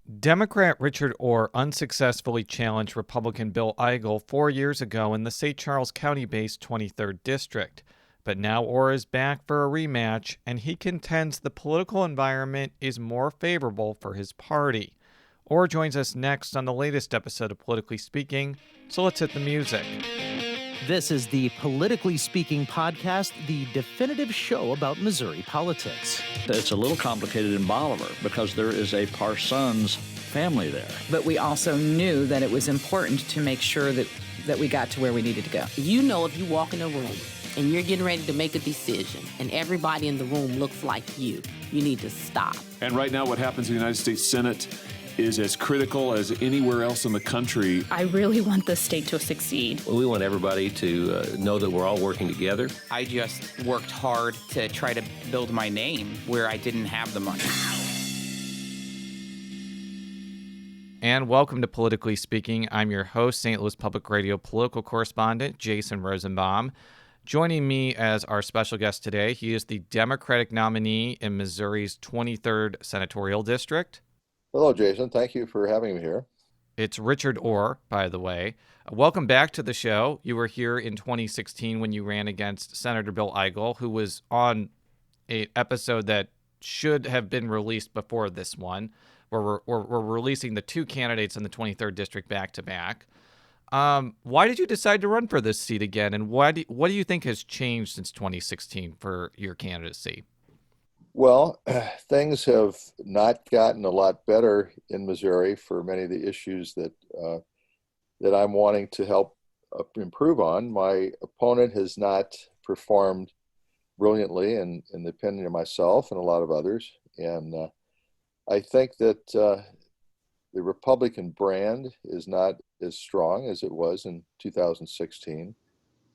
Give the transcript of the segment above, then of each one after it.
Democrat Richard Orr unsuccessfully challenged Republican Bill Eigel 4 years ago in the St. Charles County-based 23rd District. But now Orr is back for a rematch, and he contends the political environment is more favorable for his party. Orr joins us next on the latest episode of Politically Speaking, so let's hit the music. This is the Politically Speaking podcast, the definitive show about Missouri politics. It's a little complicated in Bolivar because there is a Parsons family there. But we also knew that it was important to make sure that we got to where we needed to go. You know, if you walk in a room and you're getting ready to make a decision and everybody in the room looks like you need to stop. And right now what happens in the United States Senate is as critical as anywhere else in the country. I really want the state to succeed. Well, we want everybody to know that we're all working together. I just worked hard to try to build my name where I didn't have the money. And welcome to Politically Speaking. I'm your host, St. Louis Public Radio political correspondent, Jason Rosenbaum. Joining me as our special guest today, he is the Democratic nominee in Missouri's 23rd Senatorial District. Hello, Jason. Thank you for having me here. It's Richard Orr, by the way. Welcome back to the show. You were here in 2016 when you ran against Senator Bill Eigel, who was on an episode that should have been released before this one, where we're releasing the two candidates in the 23rd District back-to-back. Why did you decide to run for this seat again, and what do you think has changed since 2016 for your candidacy? Well, things have not gotten a lot better in Missouri for many of the issues that I'm wanting to help improve on. My opponent has not performed brilliantly in the opinion of myself and a lot of others. And I think that the Republican brand is not as strong as it was in 2016.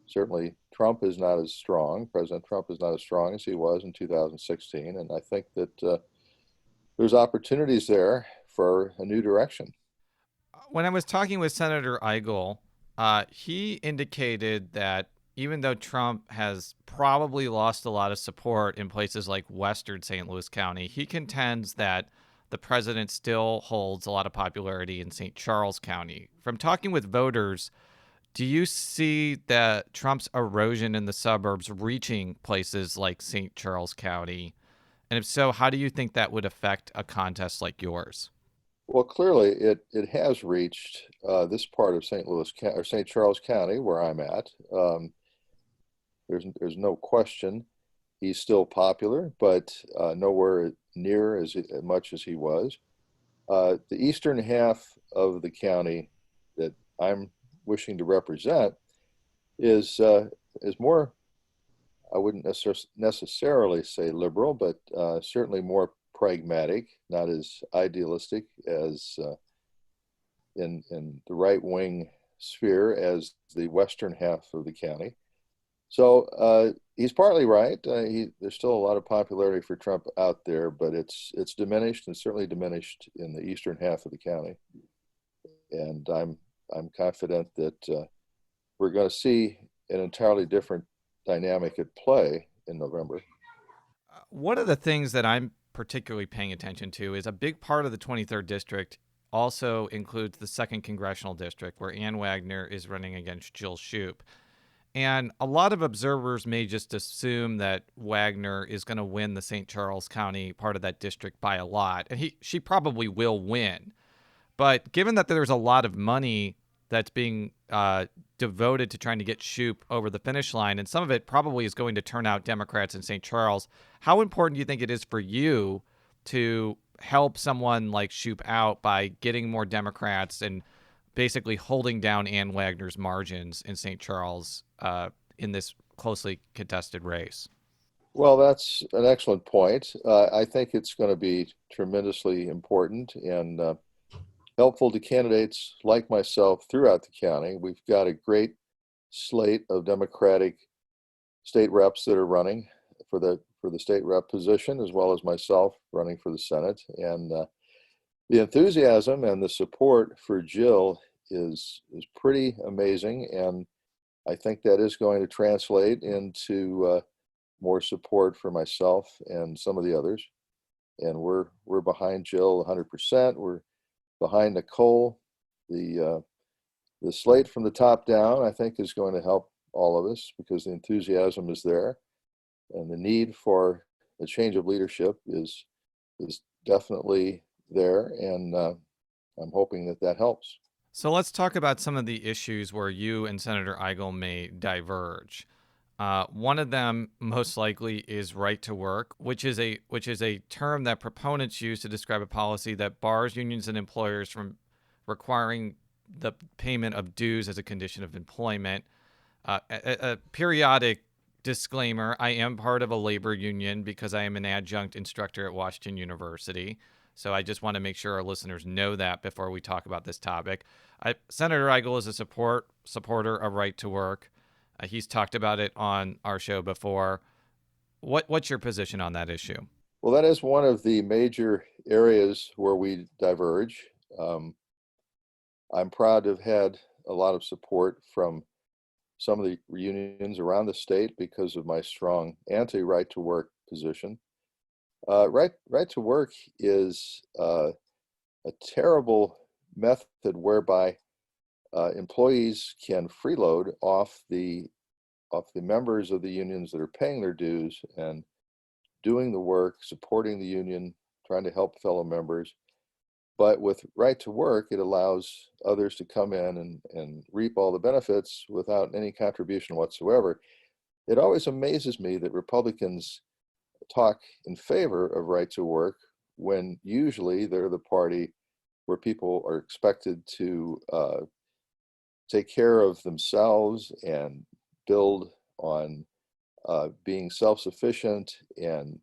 Certainly, Trump is not as strong. President Trump is not as strong as he was in 2016. And I think that there's opportunities there for a new direction. When I was talking with Senator Eigel, he indicated that even though Trump has probably lost a lot of support in places like Western St. Louis County, he contends that the president still holds a lot of popularity in St. Charles County. From talking with voters, do you see that Trump's erosion in the suburbs reaching places like St. Charles County? And if so, how do you think that would affect a contest like yours? Well, clearly it has reached this part of St. Louis or St. Charles County where I'm at. There's no question he's still popular, but nowhere near as much as he was. The eastern half of the county that I'm wishing to represent is more, I wouldn't necessarily say liberal, but certainly more pragmatic, not as idealistic as in the right-wing sphere as the western half of the county. So he's partly right. There's still a lot of popularity for Trump out there, but it's diminished, and certainly diminished in the eastern half of the county. And I'm confident that we're going to see an entirely different dynamic at play in November. One of the things that I'm particularly paying attention to is a big part of the 23rd District also includes the 2nd Congressional District, where Ann Wagner is running against Jill Shoup. And a lot of observers may just assume that Wagner is going to win the St. Charles County part of that district by a lot, and she probably will win. But given that there's a lot of money that's being devoted to trying to get Shoup over the finish line, and some of it probably is going to turn out Democrats in St. Charles, how important do you think it is for you to help someone like Shoup out by getting more Democrats and basically holding down Ann Wagner's margins in St. Charles in this closely contested race? Well, that's an excellent point. I think it's going to be tremendously important and helpful to candidates like myself throughout the county. We've got a great slate of Democratic state reps that are running for the state rep position, as well as myself running for the Senate. And the enthusiasm and the support for Jill is pretty amazing, and I think that is going to translate into more support for myself and some of the others. And we're behind Jill 100%. behind Nicole. The slate from the top down, I think, is going to help all of us because the enthusiasm is there, and the need for a change of leadership is definitely there, and I'm hoping that helps. So let's talk about some of the issues where you and Senator Eigel may diverge. One of them, most likely, is right to work, which is a term that proponents use to describe a policy that bars unions and employers from requiring the payment of dues as a condition of employment. A periodic disclaimer: I am part of a labor union because I am an adjunct instructor at Washington University. So I just want to make sure our listeners know that before we talk about this topic. Senator Eigel is a supporter of right to work. He's talked about it on our show before. What's your position on that issue? Well, that is one of the major areas where we diverge. I'm proud to have had a lot of support from some of the unions around the state because of my strong anti-right to work position. Right to work is a terrible method whereby employees can freeload off the members of the unions that are paying their dues and doing the work, supporting the union, trying to help fellow members. But with right to work, it allows others to come in and reap all the benefits without any contribution whatsoever. It always amazes me that Republicans talk in favor of right to work when usually they're the party where people are expected to take care of themselves and build on being self-sufficient and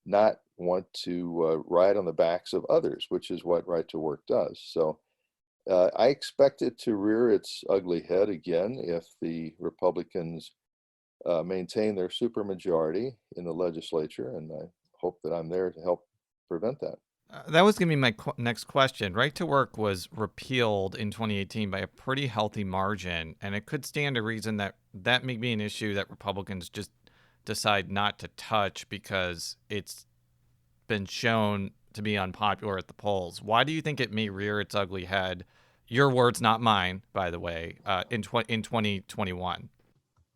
not want to ride on the backs of others, which is what right to work does. So I expect it to rear its ugly head again if the Republicans maintain their supermajority in the legislature, and I hope that I'm there to help prevent that. That was going to be my next question. Right to work was repealed in 2018 by a pretty healthy margin, and it could stand to reason that may be an issue that Republicans just decide not to touch because it's been shown to be unpopular at the polls. Why do you think it may rear its ugly head? Your words, not mine, by the way, in 2021.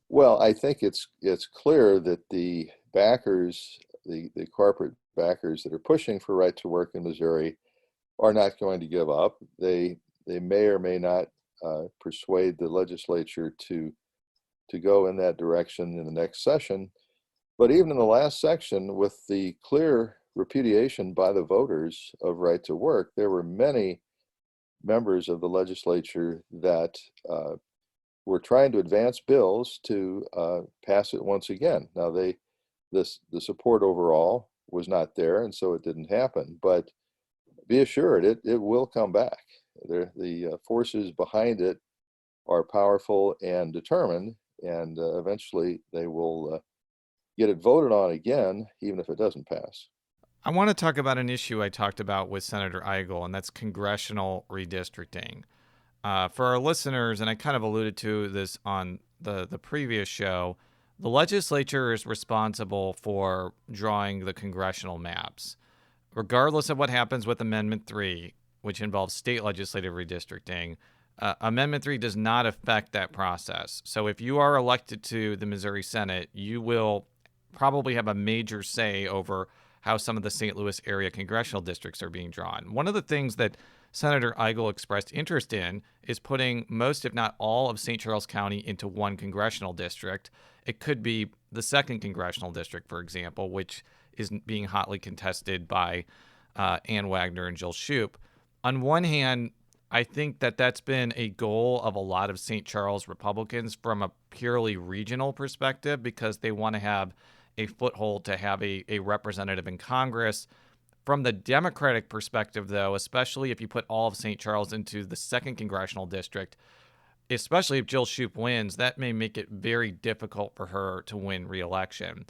Well, I think it's clear that the backers, the corporate backers that are pushing for right to work in Missouri are not going to give up. They may or may not persuade the legislature to go in that direction in the next session. But even in the last section, with the clear repudiation by the voters of right to work, there were many members of the legislature that were trying to advance bills to pass it once again. Now, the support overall was not there, and so it didn't happen. But be assured, it will come back. The forces behind it are powerful and determined, and eventually they will get it voted on again, even if it doesn't pass. I want to talk about an issue I talked about with Senator Eigel, and that's congressional redistricting. For our listeners, and I kind of alluded to this on the previous show, the legislature is responsible for drawing the congressional maps. Regardless of what happens with Amendment 3, which involves state legislative redistricting, Amendment 3 does not affect that process. So if you are elected to the Missouri Senate, you will probably have a major say over how some of the St. Louis area congressional districts are being drawn. One of the things that Senator Eigel expressed interest in is putting most, if not all, of St. Charles County into one congressional district. It could be the 2nd congressional district, for example, which is being hotly contested by Ann Wagner and Jill Shoup. On one hand, I think that that's been a goal of a lot of St. Charles Republicans from a purely regional perspective because they want to have a foothold to have a representative in Congress. From the Democratic perspective, though, especially if you put all of St. Charles into the 2nd congressional district, especially if Jill Shoup wins, that may make it very difficult for her to win re-election.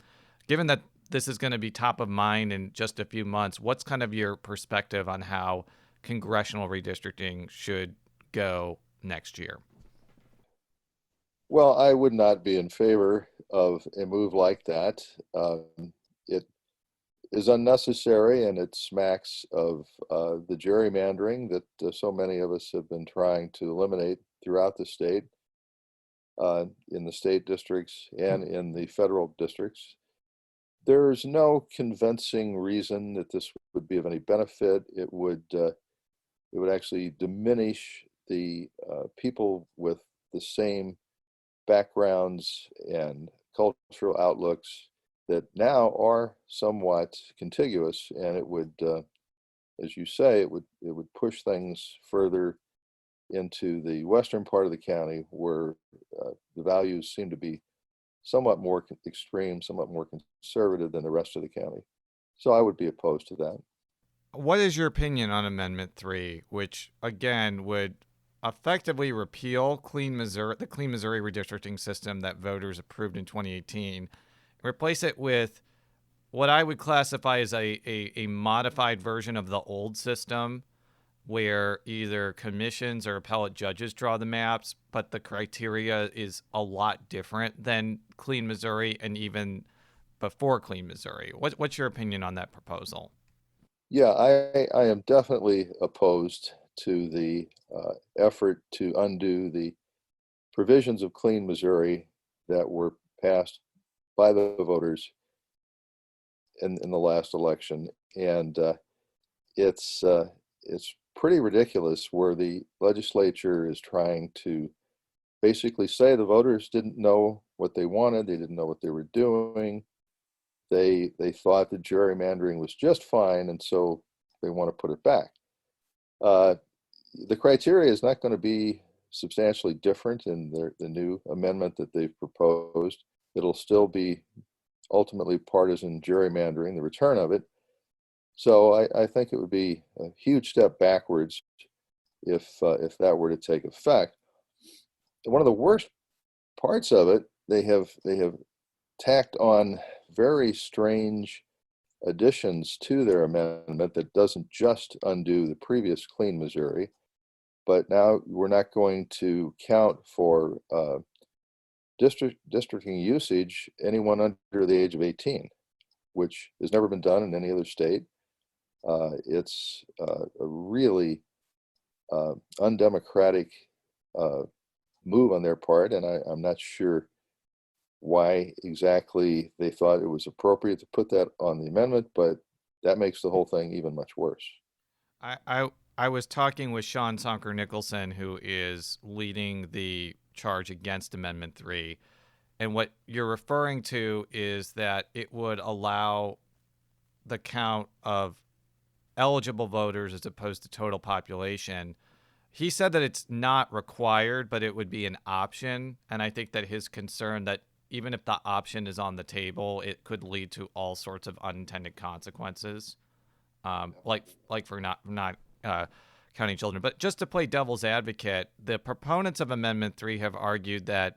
Given that this is going to be top of mind in just a few months, what's kind of your perspective on how congressional redistricting should go next year? Well, I would not be in favor of a move like that. is unnecessary, and it smacks of the gerrymandering that so many of us have been trying to eliminate throughout the state, in the state districts and in the federal districts. There's no convincing reason that this would be of any benefit. It would actually diminish the people with the same backgrounds and cultural outlooks that now are somewhat contiguous, and it would, as you say, it would push things further into the western part of the county, where the values seem to be somewhat more extreme, somewhat more conservative than the rest of the county. So I would be opposed to that. What is your opinion on Amendment 3, which again would effectively repeal the Clean Missouri redistricting system that voters approved in 2018, replace it with what I would classify as a modified version of the old system, where either commissions or appellate judges draw the maps, but the criteria is a lot different than Clean Missouri and even before Clean Missouri? What's your opinion on that proposal? Yeah, I am definitely opposed to the effort to undo the provisions of Clean Missouri that were passed by the voters in the last election. And it's pretty ridiculous, where the legislature is trying to basically say the voters didn't know what they wanted, they didn't know what they were doing. They thought the gerrymandering was just fine, and so they want to put it back. The criteria is not going to be substantially different in the new amendment that they've proposed. It'll still be ultimately partisan gerrymandering, the return of it. So I think it would be a huge step backwards if that were to take effect. And one of the worst parts of it, they have tacked on very strange additions to their amendment that doesn't just undo the previous Clean Missouri, but now we're not going to count for districting usage anyone under the age of 18, which has never been done in any other state. It's a really undemocratic move on their part, and I'm not sure why exactly they thought it was appropriate to put that on the amendment, but that makes the whole thing even much worse. I was talking with Sean Sonker Nicholson, who is leading the charge against Amendment 3. And what you're referring to is that it would allow the count of eligible voters as opposed to total population. He said that it's not required, but it would be an option. And I think that his concern that even if the option is on the table, it could lead to all sorts of unintended consequences, like for not counting children. But just to play devil's advocate, the proponents of Amendment 3 have argued that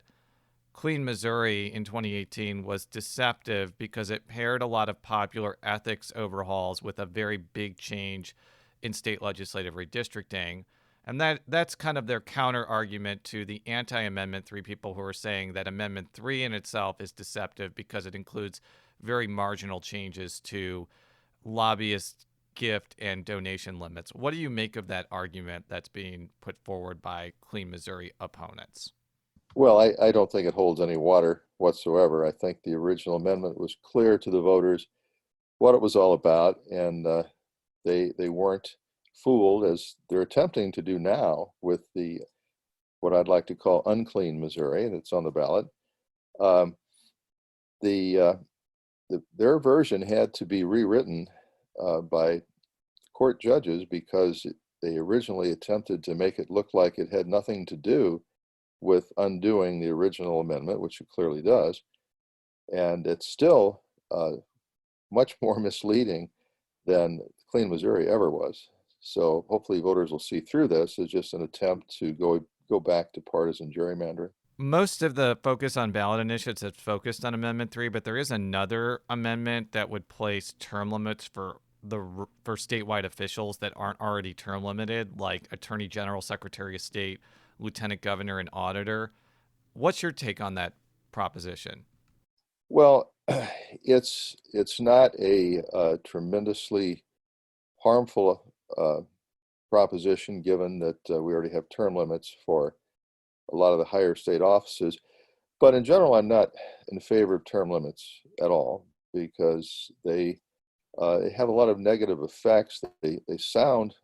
Clean Missouri in 2018 was deceptive because it paired a lot of popular ethics overhauls with a very big change in state legislative redistricting. And that's kind of their counter argument to the anti-Amendment 3 people who are saying that Amendment 3 in itself is deceptive because it includes very marginal changes to lobbyist gift and donation limits. What do you make of that argument that's being put forward by Clean Missouri opponents? Well, I don't think it holds any water whatsoever. I think the original amendment was clear to the voters what it was all about, and they weren't fooled, as they're attempting to do now with the what I'd like to call unclean Missouri that's on the ballot. Their version had to be rewritten by court judges because they originally attempted to make it look like it had nothing to do with undoing the original amendment, which it clearly does. And it's still much more misleading than Clean Missouri ever was. So hopefully voters will see through this as just an attempt to go back to partisan gerrymandering. Most of the focus on ballot initiatives is focused on Amendment 3, but there is another amendment that would place term limits for statewide officials that aren't already term limited, like Attorney General, Secretary of State, Lieutenant Governor, and Auditor. What's your take on that proposition? Well, it's not a tremendously harmful proposition, given that we already have term limits for a lot of the higher state offices. But in general, I'm not in favor of term limits at all, because they have a lot of negative effects. They sound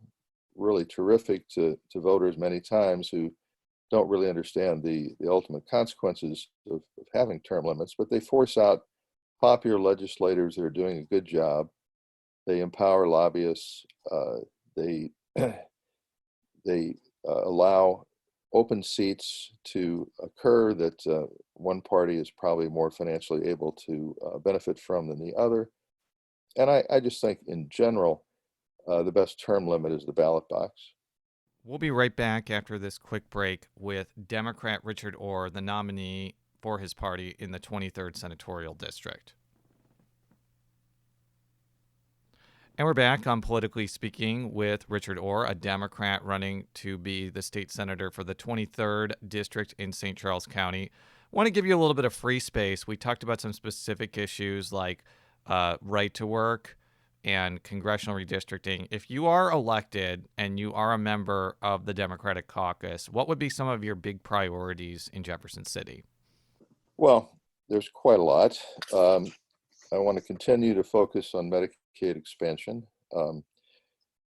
really terrific to voters many times who don't really understand the ultimate consequences of having term limits, but they force out popular legislators that are doing a good job. They empower lobbyists. They they allow open seats to occur that one party is probably more financially able to benefit from than the other. And I just think in general, the best term limit is the ballot box. We'll be right back after this quick break with Democrat Richard Orr, the nominee for his party in the 23rd Senatorial District. And we're back on Politically Speaking with Richard Orr, a Democrat running to be the state senator for the 23rd District in St. Charles County. I want to give you a little bit of free space. We talked about some specific issues like right to work and congressional redistricting. If you are elected and you are a member of the Democratic caucus, what would be some of your big priorities in Jefferson City? Well, there's quite a lot. I want to continue to focus on Medicaid expansion.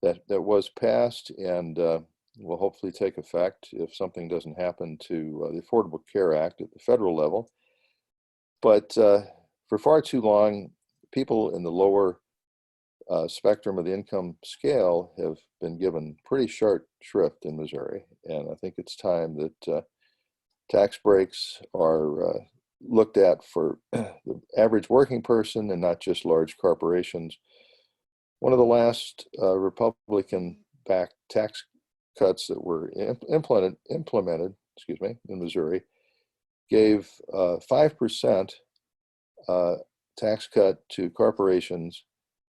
That was passed and will hopefully take effect if something doesn't happen to the Affordable Care Act at the federal level. But for far too long, people in the lower spectrum of the income scale have been given pretty short shrift in Missouri. And I think it's time that tax breaks are looked at for the average working person and not just large corporations. One of the last Republican-backed tax cuts that were implemented in Missouri gave 5% tax cut to corporations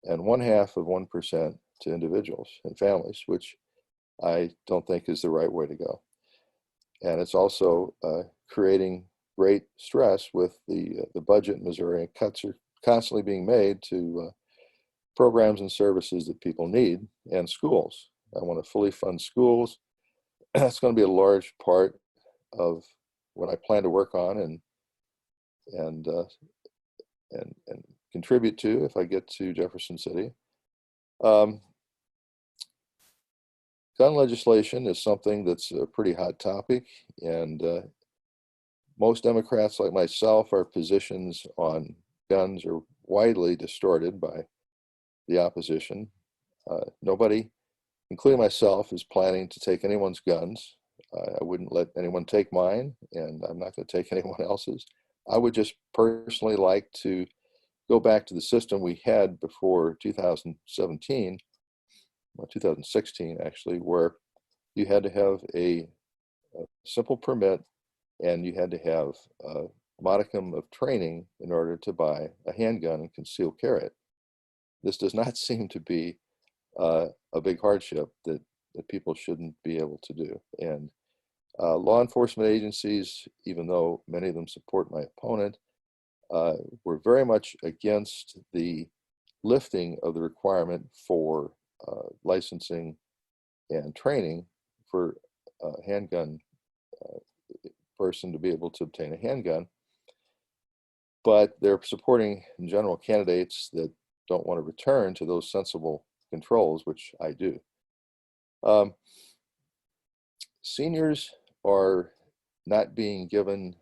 and 0.5% to individuals and families, which I don't think is the right way to go. And it's also creating great stress with the budget in Missouri, and cuts are constantly being made to programs and services that people need, and schools. I want to fully fund schools. That's going to be a large part of what I plan to work on and contribute to if I get to Jefferson City. Gun legislation is something that's a pretty hot topic, and most Democrats like myself, our positions on guns are widely distorted by the opposition. Nobody, including myself, is planning to take anyone's guns. I wouldn't let anyone take mine, and I'm not going to take anyone else's. I would just personally like to go back to the system we had before 2017, or 2016 actually, where you had to have a simple permit and you had to have a modicum of training in order to buy a handgun and conceal carry it. This does not seem to be a big hardship that people shouldn't be able to do. And law enforcement agencies, even though many of them support my opponent, were very much against the lifting of the requirement for licensing and training for a handgun person to be able to obtain a handgun. But they're supporting, in general, candidates that don't want to return to those sensible controls, which I do. Seniors are not being given,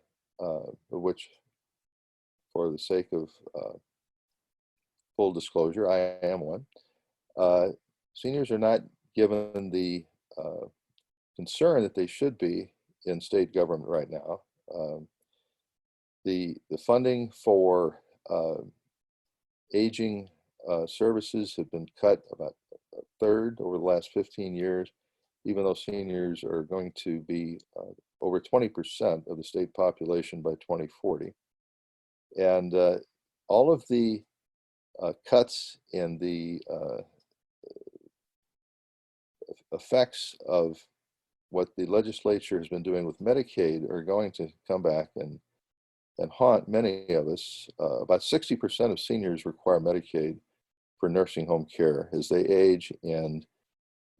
which, for the sake of full disclosure, I am one. Seniors are not given the concern that they should be in state government right now. The funding for aging services have been cut about a third over the last 15 years, even though seniors are going to be over 20% of the state population by 2040. And all of the cuts in the effects of what the legislature has been doing with Medicaid are going to come back and and haunt many of us. About 60% of seniors require Medicaid for nursing home care as they age, and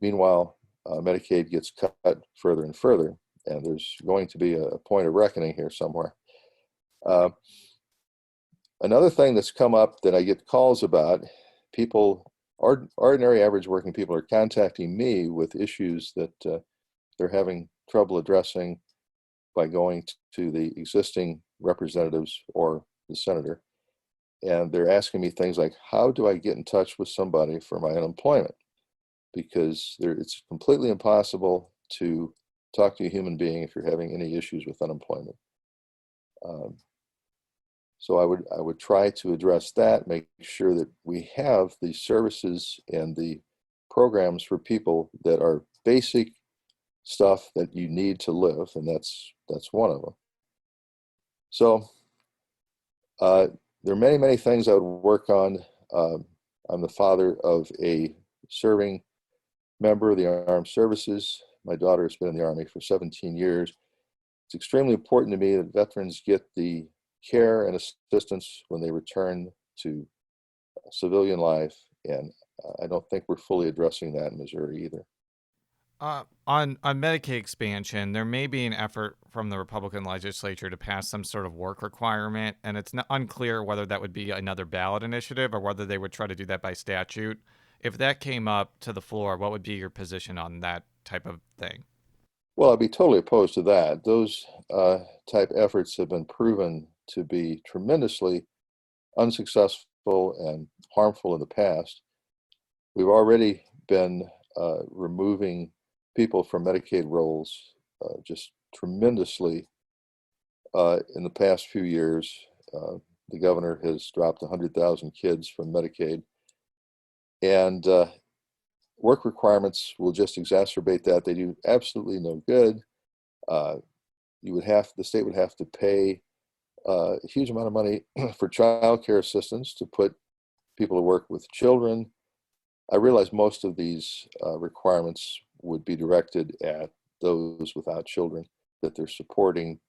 meanwhile, Medicaid gets cut further and further, and there's going to be a point of reckoning here somewhere. Another thing that's come up that I get calls about, people, ordinary average working people are contacting me with issues that they're having trouble addressing by going to the existing representatives or the senator. And they're asking me things like, how do I get in touch with somebody for my unemployment? Because it's completely impossible to talk to a human being if you're having any issues with unemployment. So I would try to address that, make sure that we have the services and the programs for people that are basic stuff that you need to live, and that's one of them. So there are many, many things I would work on. I'm the father of a serving member of the armed services. My daughter has been in the Army for 17 years. It's extremely important to me that veterans get the care and assistance when they return to civilian life, and I don't think we're fully addressing that in Missouri either. On Medicaid expansion, there may be an effort from the Republican legislature to pass some sort of work requirement, and it's unclear whether that would be another ballot initiative or whether they would try to do that by statute. If that came up to the floor, what would be your position on that type of thing? Well, I'd be totally opposed to that. Those type efforts have been proven to be tremendously unsuccessful and harmful in the past. We've already been removing people from Medicaid rolls just tremendously in the past few years. The governor has dropped 100,000 kids from Medicaid, and work requirements will just exacerbate that. They do absolutely no good. The state would have to pay a huge amount of money for child care assistance to put people to work with children. I realize most of these requirements would be directed at those without children that they're supporting,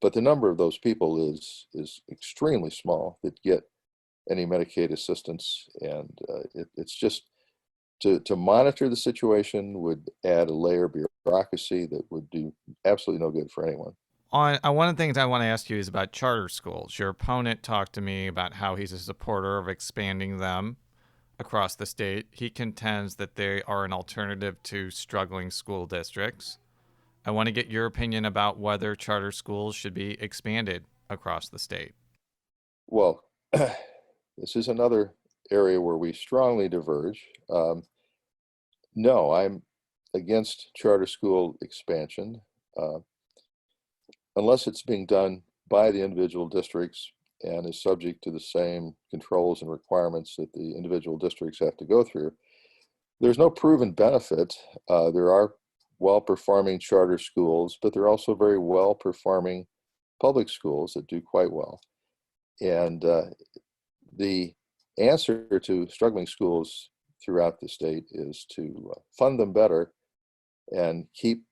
but the number of those people is extremely small that get any Medicaid assistance, and it's just to monitor the situation would add a layer of bureaucracy that would do absolutely no good for anyone. One of the things I want to ask you is about charter schools. Your opponent talked to me about how he's a supporter of expanding them across the state. He contends that they are an alternative to struggling school districts. I want to get your opinion about whether charter schools should be expanded across the state. Well, this is another area where we strongly diverge. No, I'm against charter school expansion unless it's being done by the individual districts and is subject to the same controls and requirements that the individual districts have to go through. There's no proven benefit. There are well-performing charter schools, but there are also very well-performing public schools that do quite well. And the answer to struggling schools throughout the state is to fund them better and keep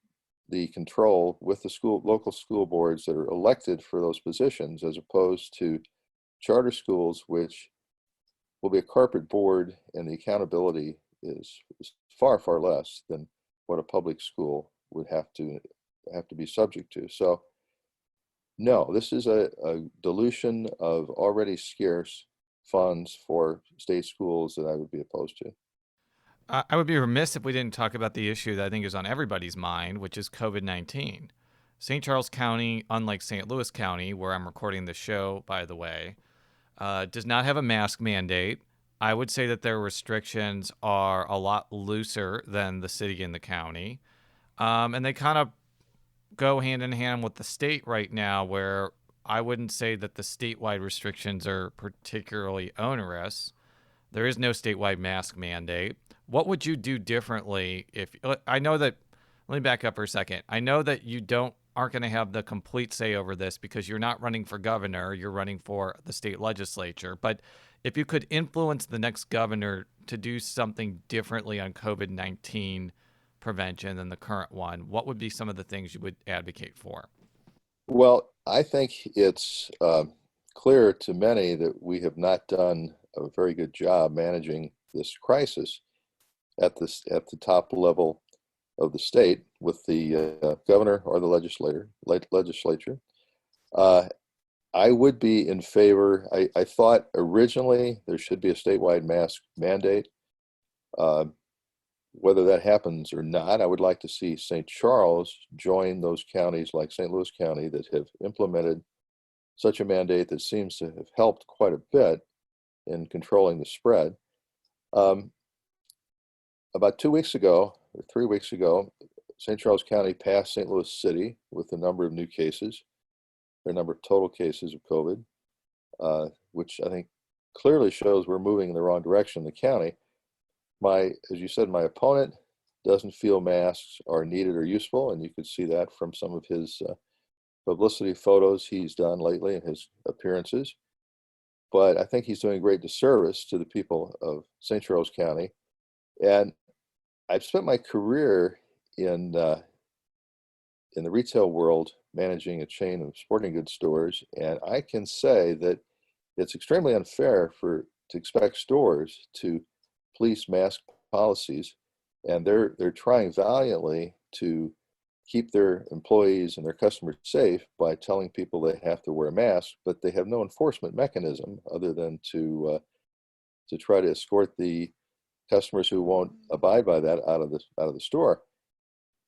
the control with the local school boards that are elected for those positions, as opposed to charter schools, which will be a corporate board, and the accountability is far, far less than what a public school would have to be subject to. So no, this is a dilution of already scarce funds for state schools that I would be opposed to. I would be remiss if we didn't talk about the issue that I think is on everybody's mind, which is COVID-19. St. Charles County, unlike St. Louis County, where I'm recording the show, by the way, does not have a mask mandate. I would say that their restrictions are a lot looser than the city and the county. And they kind of go hand in hand with the state right now, where I wouldn't say that the statewide restrictions are particularly onerous. There is no statewide mask mandate. What would you do differently if I know that? Let me back up for a second. I know that you aren't going to have the complete say over this because you're not running for governor. You're running for the state legislature. But if you could influence the next governor to do something differently on COVID-19 prevention than the current one, what would be some of the things you would advocate for? Well, I think it's clear to many that we have not done a very good job managing this crisis at the top level of the state with the governor or the legislature. I would be in favor. I thought originally there should be a statewide mask mandate. Whether that happens or not, I would like to see St. Charles join those counties like St. Louis County that have implemented such a mandate that seems to have helped quite a bit in controlling the spread. About 2 weeks ago, or 3 weeks ago, St. Charles County passed St. Louis City with the number of new cases, their number of total cases of COVID, which I think clearly shows we're moving in the wrong direction in the county. As you said, my opponent doesn't feel masks are needed or useful, and you could see that from some of his publicity photos he's done lately and his appearances. But I think he's doing a great disservice to the people of St. Charles County. And I've spent my career in the retail world managing a chain of sporting goods stores, and I can say that it's extremely unfair to expect stores to police mask policies, and they're trying valiantly to keep their employees and their customers safe by telling people they have to wear masks, but they have no enforcement mechanism other than to try to escort the customers who won't abide by that out of the store.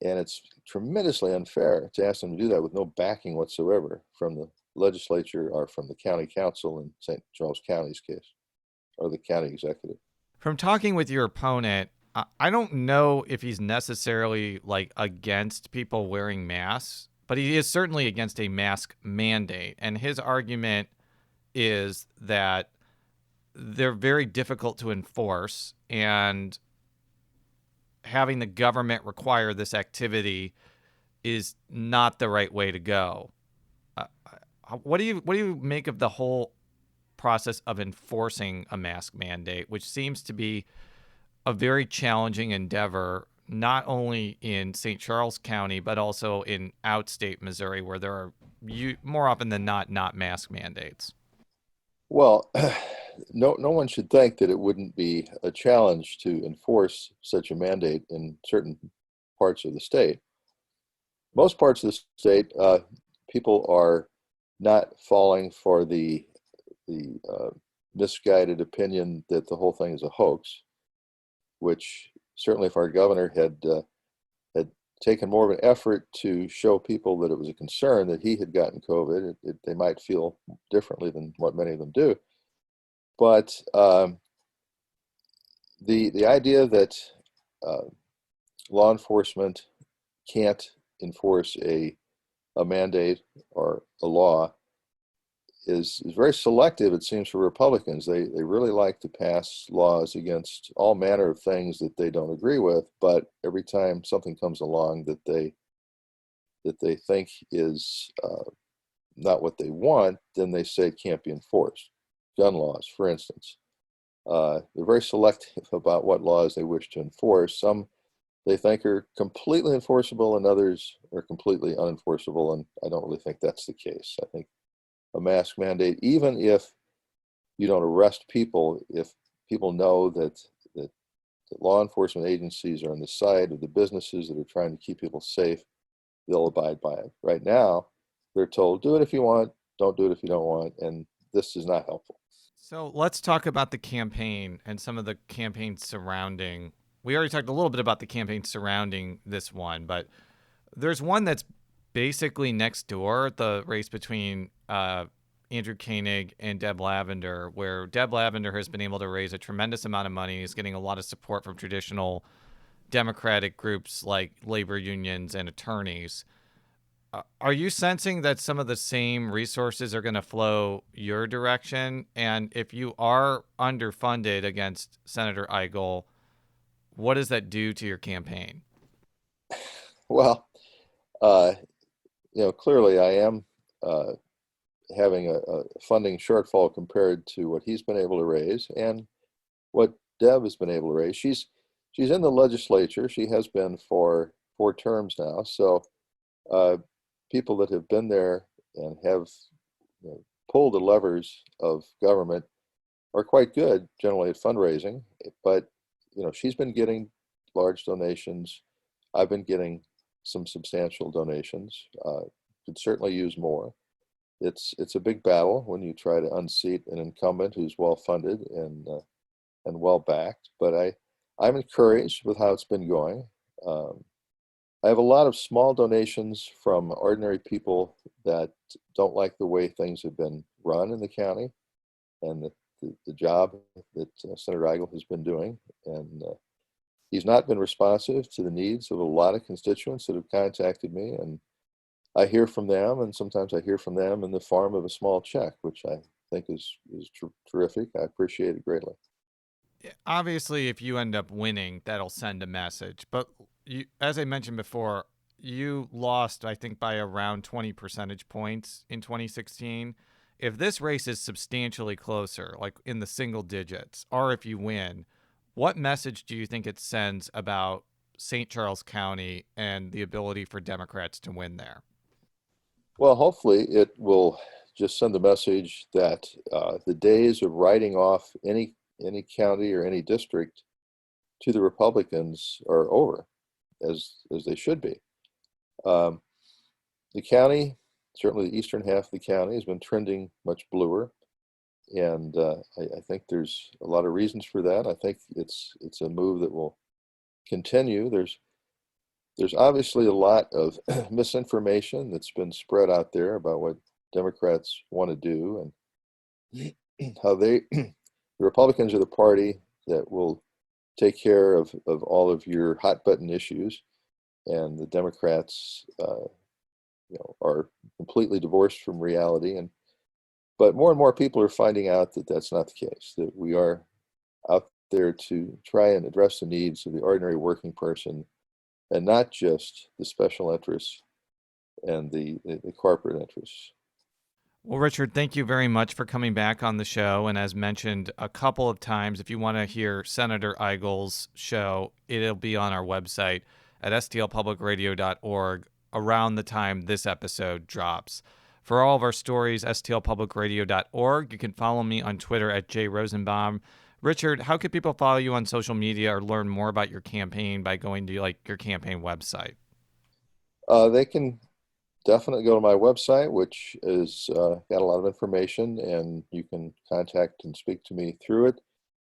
And it's tremendously unfair to ask them to do that with no backing whatsoever from the legislature or from the county council in St. Charles County's case, or the county executive. From talking with your opponent, I don't know if he's necessarily like against people wearing masks, but he is certainly against a mask mandate. And his argument is that they're very difficult to enforce, and having the government require this activity is not the right way to go. What do you make of the whole process of enforcing a mask mandate, which seems to be a very challenging endeavor, not only in St. Charles County, but also in outstate Missouri, where there are more often than not mask mandates? Well, no one should think that it wouldn't be a challenge to enforce such a mandate in certain parts of the state. Most parts of the state, people are not falling for the misguided opinion that the whole thing is a hoax, which certainly if our governor had taken more of an effort to show people that it was a concern that he had gotten COVID, they might feel differently than what many of them do. But the idea that law enforcement can't enforce a mandate or a law is very selective, it seems, for Republicans. They really like to pass laws against all manner of things that they don't agree with, but every time something comes along that they think is not what they want, then they say it can't be enforced. Gun laws, for instance. They're very selective about what laws they wish to enforce. Some they think are completely enforceable, and others are completely unenforceable, and I don't really think that's the case. I think a mask mandate, even if you don't arrest people, if people know that law enforcement agencies are on the side of the businesses that are trying to keep people safe, they'll abide by it. Right now, they're told, do it if you want, don't do it if you don't want, and this is not helpful. So let's talk about the campaign and some of the campaigns surrounding. We already talked a little bit about the campaign surrounding this one, but there's one that's basically next door, the race between Andrew Koenig and Deb Lavender, where Deb Lavender has been able to raise a tremendous amount of money, is getting a lot of support from traditional Democratic groups like labor unions and attorneys. Are you sensing that some of the same resources are going to flow your direction? And if you are underfunded against Senator Eigel, what does that do to your campaign? Well, clearly I am having a funding shortfall compared to what he's been able to raise and what Deb has been able to raise. She's in the legislature. She has been for 4 terms now. So people that have been there and have pulled the levers of government are quite good generally at fundraising. But she's been getting large donations. I've been getting some substantial donations. Could certainly use more. It's a big battle when you try to unseat an incumbent who's well funded and well backed. But I'm encouraged with how it's been going. I have a lot of small donations from ordinary people that don't like the way things have been run in the county and the job that Senator Eigel has been doing. And he's not been responsive to the needs of a lot of constituents that have contacted me. And I hear from them, and sometimes I hear from them in the form of a small check, which I think is terrific. I appreciate it greatly. Obviously, if you end up winning, that'll send a message. But as I mentioned before, you lost, I think, by around 20 percentage points in 2016. If this race is substantially closer, like in the single digits, or if you win, what message do you think it sends about St. Charles County and the ability for Democrats to win there? Well, hopefully it will just send the message that the days of writing off any county or any district to the Republicans are over, as they should be. The county, certainly the eastern half of the county, has been trending much bluer, and I think there's a lot of reasons for that. I think it's a move that will continue. There's obviously a lot of misinformation that's been spread out there about what Democrats want to do and how the Republicans are the party that will take care of all of your hot button issues, and the Democrats are completely divorced from reality. But more and more people are finding out that that's not the case, that we are out there to try and address the needs of the ordinary working person and not just the special interests and the corporate interests. Well, Richard, thank you very much for coming back on the show. And as mentioned a couple of times, if you want to hear Senator Eigel's show, it'll be on our website at stlpublicradio.org around the time this episode drops. For all of our stories, stlpublicradio.org. You can follow me on Twitter at jrosenbaum. Richard, how can people follow you on social media or learn more about your campaign by going to your campaign website? They can definitely go to my website, which is got a lot of information, and you can contact and speak to me through it.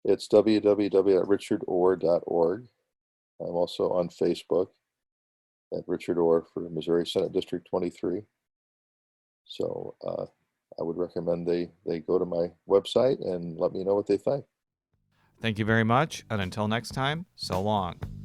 It's www.richardorr.org. I'm also on Facebook at Richard Orr for Missouri Senate District 23. So I would recommend they go to my website and let me know what they think. Thank you very much. And until next time, so long.